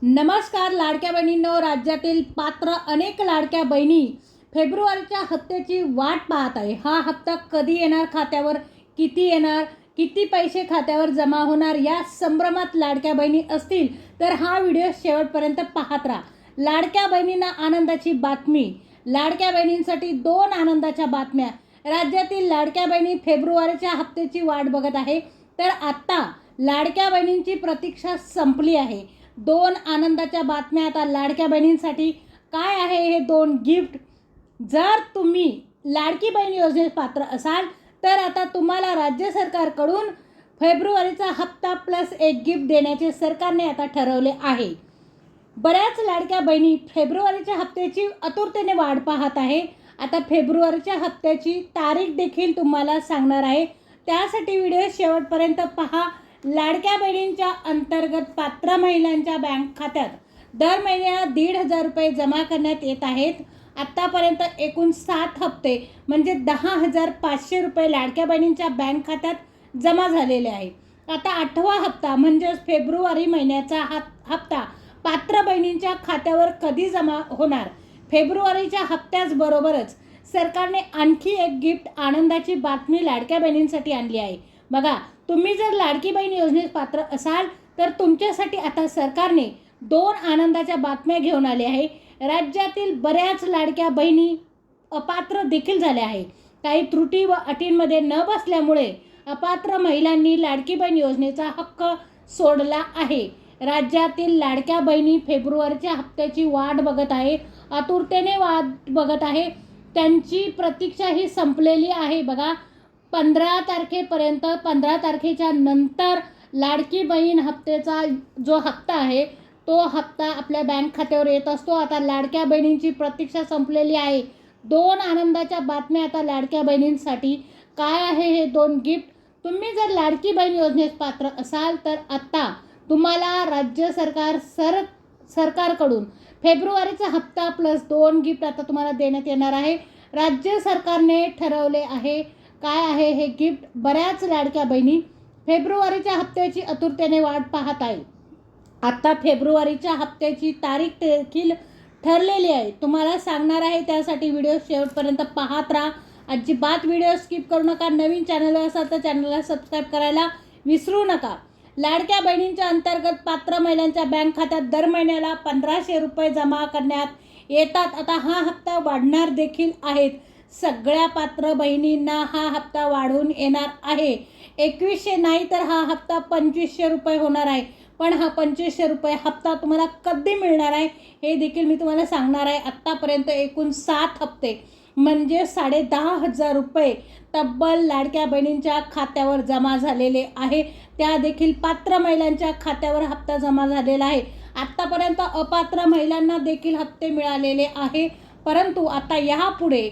नमस्कार लाडक्या बहिणींनो, राज्यातील पात्र अनेक लाडक्या बहिणी फेब्रुवारीच्या हप्त्याची वाट पाहत आहे. हा हप्ता कधी येणार, खात्यावर किती येणार, किती पैसे खात्यावर जमा होणार, या संभ्रमात लाडक्या बहिणी असतील तर हा व्हिडिओ शेवटपर्यंत पाहत राहा. लाडक्या बहिणींना आनंदाची बातमी. लाडक्या बहिणींसाठी दोन आनंदाच्या बातम्या. राज्यातील लाडक्या बहिणी फेब्रुवारीच्या हप्त्याची वाट बघत आहे, तर आता लाडक्या बहिणींची प्रतीक्षा संपली आहे. दोन आनंदाच्या बातम्या आता लाडक्या बहिणींसाठी. काय आहे हे दोन गिफ्ट? जर तुम्ही लाडकी बहीण योजनेस पात्र असाल तर आता तुम्हाला राज्य सरकारकडून फेब्रुवारीचा हप्ता प्लस एक गिफ्ट देण्याचे सरकारने आता ठरवले आहे. बऱ्याच लाडक्या बहिणी फेब्रुवारीच्या हप्त्याची आतुरतेने वाट पाहत आहे. आता फेब्रुवारीच्या हप्त्याची तारीख देखील तुम्हाला सांगणार आहे, त्यासाठी व्हिडिओ शेवटपर्यंत पहा. लाडक्या बहिणींच्या अंतर्गत पात्र महिलांच्या बँक खात्यात दर महिन्याला 1,500 रुपये जमा करण्यात येत आहेत. आत्तापर्यंत एकूण 7 हप्ते म्हणजे 10,500 रुपये लाडक्या बहिणींच्या बँक खात्यात जमा झालेले आहे. आता 8वा हप्ता म्हणजेच फेब्रुवारी महिन्याचा हप्ता पात्र बहिणींच्या खात्यावर कधी जमा होणार? फेब्रुवारीच्या हप्त्याचबरोबरच सरकारने आणखी एक गिफ्ट आनंदाची बातमी लाडक्या बहिणींसाठी आणली आहे. बघा, तुम्ही जर लाडकी बहीण योजनेस पात्र असाल तर तुमच्यासाठी आता सरकारने दोन आनंदाच्या बातम्या घेऊन आले आहे. राज्यातील बऱ्याच लाडक्या बहिणी अपात्र देखील झाल्या आहे. काही त्रुटी व अटींमध्ये न बसल्यामुळे अपात्र महिलांनी लाडकी बहीण योजनेचा हक्क सोडला आहे. राज्यातील लाडक्या बहिणी फेब्रुवारीच्या हप्त्याची वाट बघत आहे, आतुरतेने वाट बघत आहे. त्यांची प्रतीक्षा ही संपलेली आहे. बघा, 15 तारखेपर्यंत, 15 तारखेच्या नंतर लाडकी बहीण हप्त्याचा जो हप्ता आहे तो हप्ता आपल्या बँक खात्यावर येत असतो. आता लाडक्या बहिणींची प्रतीक्षा संपलेली आहे. दोन आनंदाच्या बातम्या आता लाडक्या बहिणींसाठी. काय आहे हे दोन गिफ्ट? तुम्ही जर लाडकी बहीण योजनेस पात्र असाल तर आता तुम्हाला राज्य सरकारकडून फेब्रुवारीचा हप्ता प्लस 2 गिफ्ट आता तुम्हाला देण्यात येणार आहे. राज्य सरकारने ठरवले आहे. काय आहे हे गिफ्ट? बऱ्याच लाडक्या बहिणी फेब्रुवारीच्या हप्त्याची आतुरतेने वाट पाहत आहे. आता फेब्रुवारीच्या हप्त्याची तारीख देखील ठरलेली आहे, तुम्हाला सांगणार आहे. त्यासाठी व्हिडिओ शेवटपर्यंत पाहत राहा. अजिबात व्हिडिओ स्किप करू नका. नवीन चॅनलवर असाल तर चॅनलला सबस्क्राईब करायला विसरू नका. लाडक्या बहिणींच्या अंतर्गत पात्र महिलांच्या बँक खात्यात दर महिन्याला 1,500 रुपये जमा करण्यात येतात. आता हा हप्ता वाढणार देखील आहेत. सगळ्या पात्र बहिणींना हा हप्ता वाढून येणार आहे. 2,100 नाही तर हा हप्ता 2,500 रुपये होणार आहे. पण हा 2,500 रुपये हप्ता तुम्हाला कधी मिळणार आहे हे देखील मी तुम्हाला सांगणार आहे. आत्तापर्यंत एकूण 7 हप्ते म्हणजे 10,500 रुपये तब्बल लाडक्या बहिणींच्या खात्यावर जमा झालेले आहे. त्या देखील पात्र महिलांच्या खात्यावर हप्ता जमा झालेला आहे. आत्तापर्यंत अपात्र महिलांना देखील हप्ते मिळालेले आहे. परंतु आता यापुढे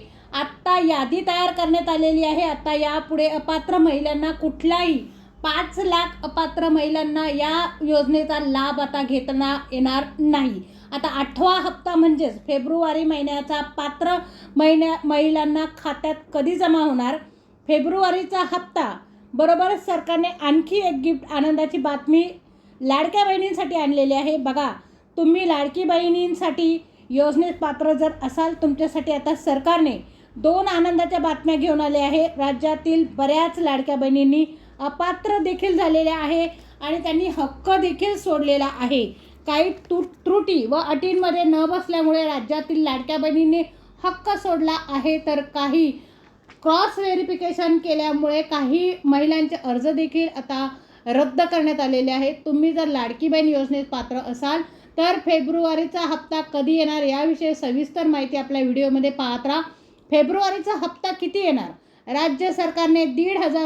यादी तयार करण्यात आलेली आहे. आता यापुढे अपात्र महिलांना कुठलाही 5 लाख अपात्र महिलांना या योजनेचा लाभ आता घेता येणार नाही. आता 8वा हप्ता म्हणजेच फेब्रुवारी महिन्याचा पात्र महिलांना खात्यात कधी जमा होणार? फेब्रुवारीचा हप्ता बरोबरच सरकारने आणखी एक गिफ्ट आनंदाची बातमी लाडक्या बहिणींसाठी आणलेली आहे. बघा, तुम्ही लाडकी बहिणींसाठी योजनेत पात्र जर असाल, तुमच्यासाठी आता सरकारने दोन आनंदाच्या बातम्या घेऊन आले आहे. राज्यातील बऱ्याच लाडक्या बहिणींनी अपात्र देखील झालेल्या आहे आणि त्यांनी हक्क देखील सोडलेला आहे. काही त्रुटी व अटींमध्ये न बसल्यामुळे राज्यातील लाडक्या बहिणींनी हक्क सोडला आहे, तर काही क्रॉस व्हेरिफिकेशन केल्यामुळे काही महिलांचे अर्ज देखील आता रद्द करण्यात आलेले आहेत. तुम्ही जर लाडकी बहीण योजनेत पात्र असाल तर फेब्रुवारीचा हप्ता कधी येणार याविषयी सविस्तर माहिती आपल्या व्हिडिओमध्ये पाहत राहा. फेब्रुवारीचा हप्ता किती येणार? राज्य सरकारने 1,500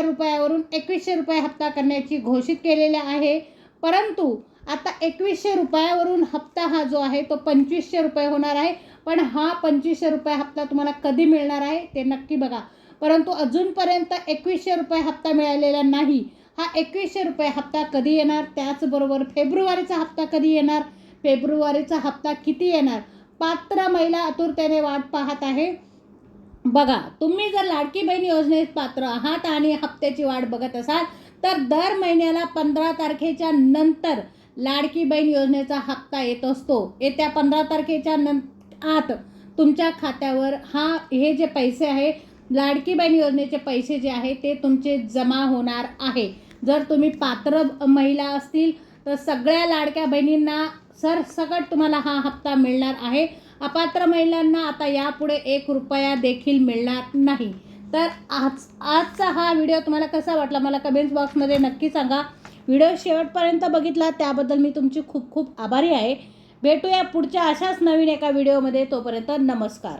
रुपयावरून 2,100 रुपये हप्ता करण्याची घोषित केलेले आहे. परंतु आता 2,100 रुपयावरून हप्ता हा जो आहे तो 2,500 रुपये होणार आहे. पण हा 2,500 रुपये हप्ता तुम्हाला कधी मिळणार आहे ते नक्की बघा. परंतु अजूनपर्यंत 2,100 रुपये हप्ता मिळालेला नाही. हा 2,100 रुपये हप्ता कधी येणार? त्याचबरोबर फेब्रुवारीचा हप्ता कधी येणार? फेब्रुवारीचा हप्ता किती येणार? पात्र महिला आतुरतेने वाट पाहत आहे. बघा, तुम्ही जर लाडकी बहीण योजनेत पात्र आहात आणि हप्त्याची वाट बघत असाल तर दर महिन्याला 15 तारखेच्या नंतर लाडकी बहीण योजनेचा हप्ता येत असतो. येत्या 15 तारखेच्या आत तुमच्या खात्यावर हे जे पैसे आहे, लाडकी बहीण योजनेचे पैसे जे आहे ते तुमचे जमा होणार आहे. जर तुम्ही पात्र महिला असतील तर सगळ्या लाडक्या बहिणींना सरसकट तुम्हाला हा हप्ता मिळणार आहे. अपात्र महिलांना आता यापुढे 1 रुपया देखील मिळणार नाही. तर आजचा हा व्हिडिओ तुम्हाला कसा वाटला मला कमेंट्स बॉक्समध्ये नक्की सांगा. व्हिडिओ शेवटपर्यंत बघितला त्याबद्दल मी तुमची खूप खूप आभारी आहे. भेटूया पुढच्या अशाच नवीन एका व्हिडिओमध्ये. तोपर्यंत नमस्कार.